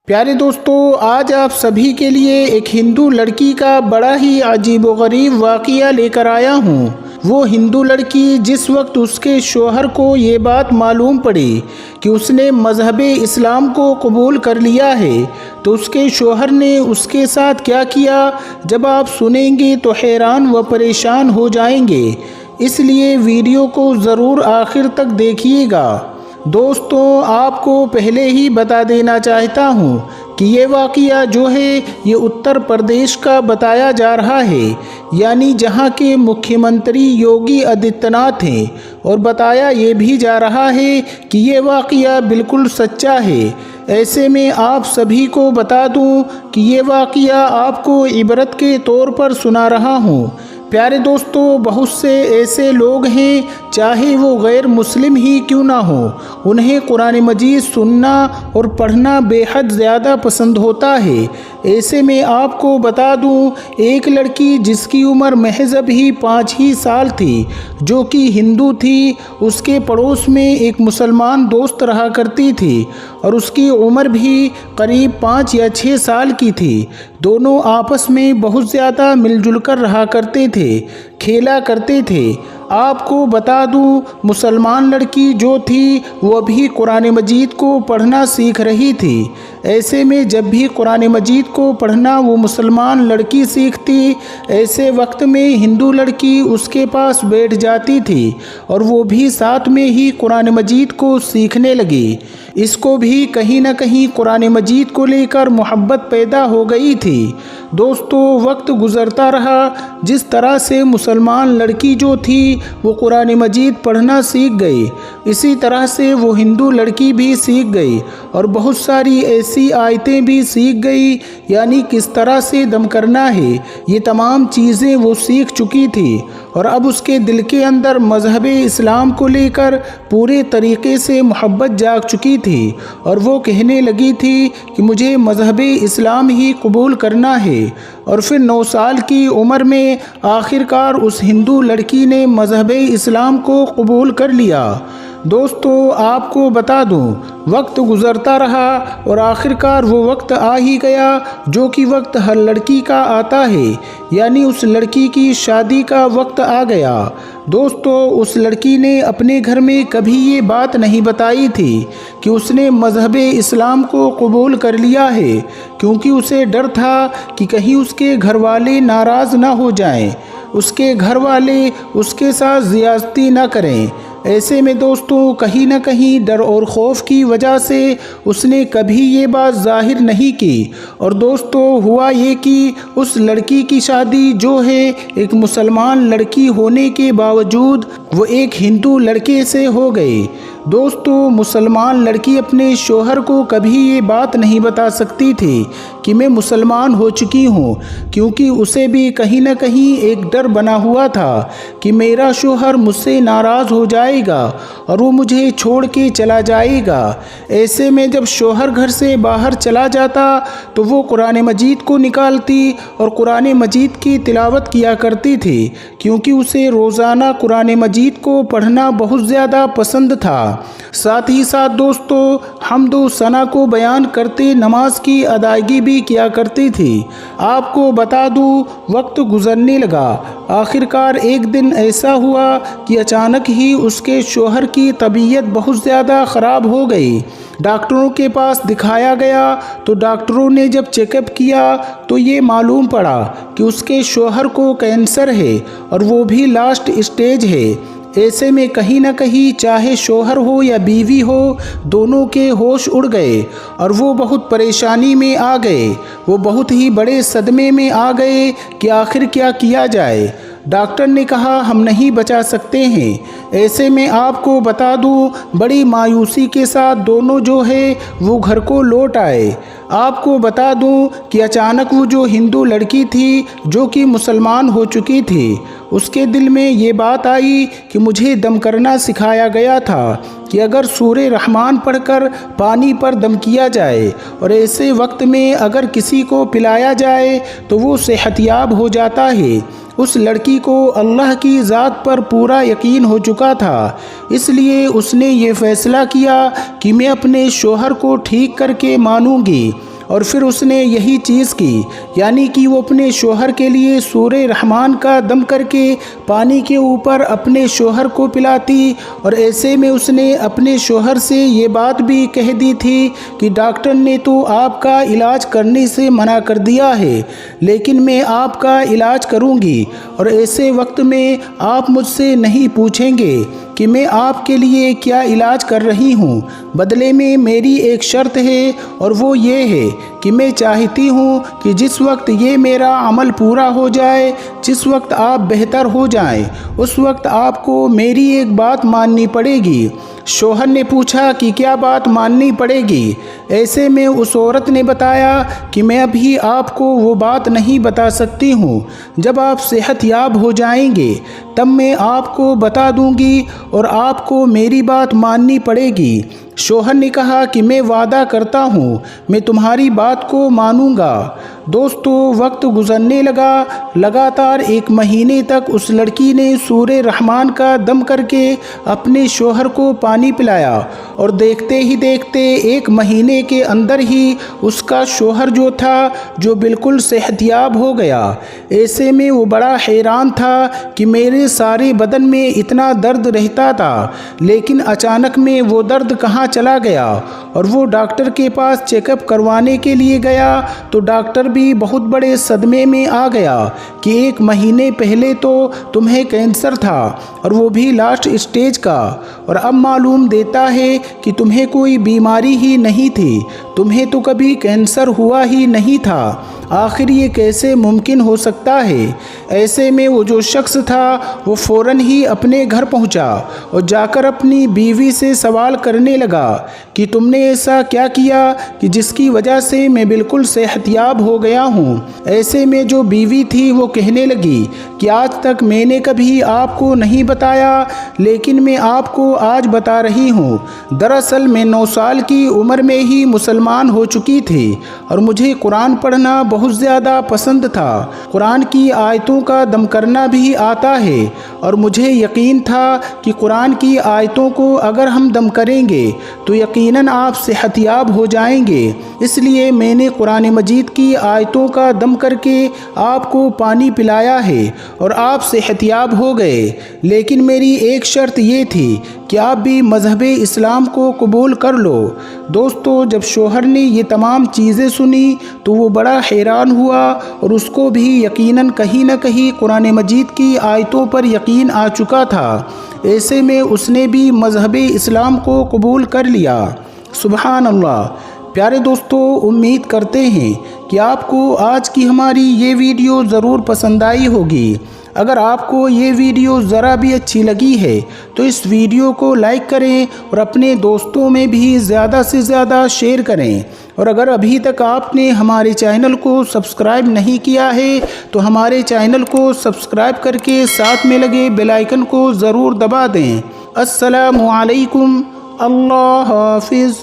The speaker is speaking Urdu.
پیارے دوستو، آج آپ سبھی کے لیے ایک ہندو لڑکی کا بڑا ہی عجیب و غریب واقعہ لے کر آیا ہوں۔ وہ ہندو لڑکی جس وقت اس کے شوہر کو یہ بات معلوم پڑی کہ اس نے مذہب اسلام کو قبول کر لیا ہے تو اس کے شوہر نے اس کے ساتھ کیا کیا، جب آپ سنیں گے تو حیران و پریشان ہو جائیں گے۔ اس لیے ویڈیو کو ضرور آخر تک دیکھیے گا۔ دوستو، آپ کو پہلے ہی بتا دینا چاہتا ہوں کہ یہ واقعہ جو ہے یہ اتر پردیش کا بتایا جا رہا ہے، یعنی جہاں کے مکھیہ منتری یوگی آدتیہ ناتھ ہیں، اور بتایا یہ بھی جا رہا ہے کہ یہ واقعہ بالکل سچا ہے۔ ایسے میں آپ سبھی کو بتا دوں کہ یہ واقعہ آپ کو عبرت کے طور پر سنا رہا ہوں۔ پیارے دوستو، بہت سے ایسے لوگ ہیں چاہے وہ غیر مسلم ہی کیوں نہ ہوں، انہیں قرآن مجید سننا اور پڑھنا بے حد زیادہ پسند ہوتا ہے۔ ایسے میں آپ کو بتا دوں، ایک لڑکی جس کی عمر محض ابھی 5 ہی سال تھی، جو کہ ہندو تھی، اس کے پڑوس میں ایک مسلمان دوست رہا کرتی تھی اور اس کی عمر بھی قریب 5 یا 6 سال کی تھی۔ دونوں آپس میں بہت زیادہ مل جل کر رہا کرتے تھے، کھیلا کرتے تھے۔ آپ کو بتا دوں، مسلمان لڑکی جو تھی وہ ابھی قرآن مجید کو پڑھنا سیکھ رہی تھی۔ ایسے میں جب بھی قرآن مجید کو پڑھنا وہ مسلمان لڑکی سیکھتی، ایسے وقت میں ہندو لڑکی اس کے پاس بیٹھ جاتی تھی اور وہ بھی ساتھ میں ہی قرآن مجید کو سیکھنے لگی۔ اس کو بھی کہیں نہ کہیں قرآن مجید کو لے کر محبت پیدا ہو گئی تھی۔ دوستو، وقت گزرتا رہا، جس طرح سے مسلمان لڑکی جو تھی وہ قرآن مجید پڑھنا سیکھ گئی، اسی طرح سے وہ ہندو لڑکی بھی سیکھ گئی اور بہت ساری ایسی آیتیں بھی سیکھ گئی، یعنی کس طرح سے دم کرنا ہے، یہ تمام چیزیں وہ سیکھ چکی تھی۔ اور اب اس کے دل کے اندر مذہب اسلام کو لے کر پورے طریقے سے محبت جاگ چکی تھی اور وہ کہنے لگی تھی کہ مجھے مذہب اسلام ہی قبول کرنا ہے۔ اور پھر 9 سال کی عمر میں آخر کار اس ہندو لڑکی نے مذہب اسلام کو قبول کر لیا۔ دوستو، آپ کو بتا دوں، وقت گزرتا رہا اور آخر کار وہ وقت آ ہی گیا جو کہ وقت ہر لڑکی کا آتا ہے، یعنی اس لڑکی کی شادی کا وقت آ گیا۔ دوستو، اس لڑکی نے اپنے گھر میں کبھی یہ بات نہیں بتائی تھی کہ اس نے مذہب اسلام کو قبول کر لیا ہے، کیونکہ اسے ڈر تھا کہ کہیں اس کے گھر والے ناراض نہ ہو جائیں، اس کے گھر والے اس کے ساتھ زیادتی نہ کریں۔ ایسے میں دوستو، کہیں نہ کہیں ڈر اور خوف کی وجہ سے اس نے کبھی یہ بات ظاہر نہیں کی۔ اور دوستو، ہوا یہ کہ اس لڑکی کی شادی جو ہے ایک مسلمان لڑکی ہونے کے باوجود وہ ایک ہندو لڑکے سے ہو گئی۔ دوستو، مسلمان لڑکی اپنے شوہر کو کبھی یہ بات نہیں بتا سکتی تھی کہ میں مسلمان ہو چکی ہوں، کیونکہ اسے بھی کہیں نہ کہیں ایک ڈر بنا ہوا تھا کہ میرا شوہر مجھ سے ناراض ہو جائے گا اور وہ مجھے چھوڑ کے چلا جائے گا۔ ایسے میں جب شوہر گھر سے باہر چلا جاتا تو وہ قرآن مجید کو نکالتی اور قرآن مجید کی تلاوت کیا کرتی تھی، کیونکہ اسے روزانہ قرآن مجید کو پڑھنا بہت زیادہ پسند تھا۔ ساتھ ہی ساتھ دوستو، حمد و ثنا کو بیان کرتے نماز کی ادائیگی بھی کیا کرتی تھی۔ آپ کو بتا دوں، وقت گزرنے لگا۔ آخر کار ایک دن ایسا ہوا کہ اچانک ہی اس کے شوہر کی طبیعت بہت زیادہ خراب ہو گئی۔ ڈاکٹروں کے پاس دکھایا گیا تو ڈاکٹروں نے جب چیک اپ کیا تو یہ معلوم پڑا کہ اس کے شوہر کو کینسر ہے اور وہ بھی لاسٹ اسٹیج ہے۔ ایسے میں کہیں نہ کہیں چاہے شوہر ہو یا بیوی ہو، دونوں کے ہوش اڑ گئے اور وہ بہت پریشانی میں آ گئے، وہ بہت ہی بڑے صدمے میں آ گئے کہ آخر کیا کیا جائے۔ ڈاکٹر نے کہا ہم نہیں بچا سکتے ہیں۔ ایسے میں آپ کو بتا دوں، بڑی مایوسی کے ساتھ دونوں جو ہے وہ گھر کو لوٹ آئے۔ آپ کو بتا دوں کہ اچانک وہ جو ہندو لڑکی تھی جو کہ مسلمان ہو چکی تھی، اس کے دل میں یہ بات آئی کہ مجھے دم کرنا سکھایا گیا تھا کہ اگر سورہ رحمان پڑھ کر پانی پر دم کیا جائے اور ایسے وقت میں اگر کسی کو پلایا جائے تو وہ صحت یاب ہو جاتا ہے۔ اس لڑکی کو اللہ کی ذات پر پورا یقین ہو چکا تھا، اس لیے اس نے یہ فیصلہ کیا کہ میں اپنے شوہر کو ٹھیک کر کے مانوں گی اور پھر اس نے یہی چیز کی، یعنی کہ وہ اپنے شوہر کے لیے سورہ رحمان کا دم کر کے پانی کے اوپر اپنے شوہر کو پلاتی، اور ایسے میں اس نے اپنے شوہر سے یہ بات بھی کہہ دی تھی کہ ڈاکٹر نے تو آپ کا علاج کرنے سے منع کر دیا ہے، لیکن میں آپ کا علاج کروں گی، اور ایسے وقت میں آپ مجھ سے نہیں پوچھیں گے کہ میں آپ کے لیے کیا علاج کر رہی ہوں، بدلے میں میری ایک شرط ہے، اور وہ یہ ہے کہ میں چاہتی ہوں کہ جس وقت یہ میرا عمل پورا ہو جائے، جس وقت آپ بہتر ہو جائیں، اس وقت آپ کو میری ایک بات ماننی پڑے گی۔ شوہر نے پوچھا کہ کیا بات ماننی پڑے گی؟ ایسے میں اس عورت نے بتایا کہ میں ابھی آپ کو وہ بات نہیں بتا سکتی ہوں، جب آپ صحت یاب ہو جائیں گے تب میں آپ کو بتا دوں گی، اور آپ کو میری بات ماننی پڑے گی۔ شوہر نے کہا کہ میں وعدہ کرتا ہوں میں تمہاری بات کو مانوں گا۔ دوستو، وقت گزرنے لگا، لگاتار 1 مہینے تک اس لڑکی نے سورہ رحمان کا دم کر کے اپنے شوہر کو پانی پلایا، اور دیکھتے ہی دیکھتے 1 مہینے کے اندر ہی اس کا شوہر جو تھا جو بالکل صحت یاب ہو گیا۔ ایسے میں وہ بڑا حیران تھا کہ میرے سارے بدن میں اتنا درد رہتا تھا، لیکن اچانک میں وہ درد کہاں چلا گیا؟ اور وہ ڈاکٹر کے پاس چیک اپ کروانے کے لیے گیا تو ڈاکٹر بھی بہت بڑے صدمے میں آ گیا کہ 1 مہینے پہلے تو تمہیں کینسر تھا، اور وہ بھی لاسٹ اسٹیج کا، اور اب معلوم دیتا ہے کہ تمہیں کوئی بیماری ہی نہیں تھی، تمہیں تو کبھی کینسر ہوا ہی نہیں تھا۔ آخر یہ کیسے ممکن ہو سکتا ہے؟ ایسے میں وہ جو شخص تھا وہ فوراً ہی اپنے گھر پہنچا اور جا کر اپنی بیوی سے سوال کرنے لگا کہ تم نے ایسا کیا کیا کہ جس کی وجہ سے میں بالکل صحت یاب ہو گیا ہوں۔ ایسے میں جو بیوی تھی وہ کہنے لگی کہ آج تک میں نے کبھی آپ کو نہیں بتایا، لیکن میں آپ کو آج بتا رہی ہوں۔ دراصل میں 9 سال کی عمر میں ہی مسلمان ہو چکی تھی، اور مجھے قرآن پڑھنا بہت زیادہ پسند تھا، قرآن کی آیتوں کا دم کرنا بھی آتا ہے، اور مجھے یقین تھا کہ قرآن کی آیتوں کو اگر ہم دم کریں گے تو یقیناً آپ صحت یاب ہو جائیں گے، اس لیے میں نے قرآن مجید کی آیتوں کا دم کر کے آپ کو پانی پلایا ہے، اور آپ صحت یاب ہو گئے، لیکن میری ایک شرط یہ تھی کہ آپ بھی مذہب اسلام کو قبول کر لو۔ دوستو، جب شوہر نے یہ تمام چیزیں سنی تو وہ بڑا حیران ہوا، اور اس کو بھی یقیناً کہیں نہ کہیں قرآن مجید کی آیتوں پر یقین آ چکا تھا۔ ایسے میں اس نے بھی مذہب اسلام کو قبول کر لیا۔ سبحان اللہ۔ پیارے دوستو، امید کرتے ہیں کہ آپ کو آج کی ہماری یہ ویڈیو ضرور پسند آئی ہوگی۔ اگر آپ کو یہ ویڈیو ذرا بھی اچھی لگی ہے تو اس ویڈیو کو لائک کریں، اور اپنے دوستوں میں بھی زیادہ سے زیادہ شیئر کریں، اور اگر ابھی تک آپ نے ہمارے چینل کو سبسکرائب نہیں کیا ہے تو ہمارے چینل کو سبسکرائب کر کے ساتھ میں لگے بیل آئیکن کو ضرور دبا دیں۔ السلام علیکم۔ اللہ حافظ۔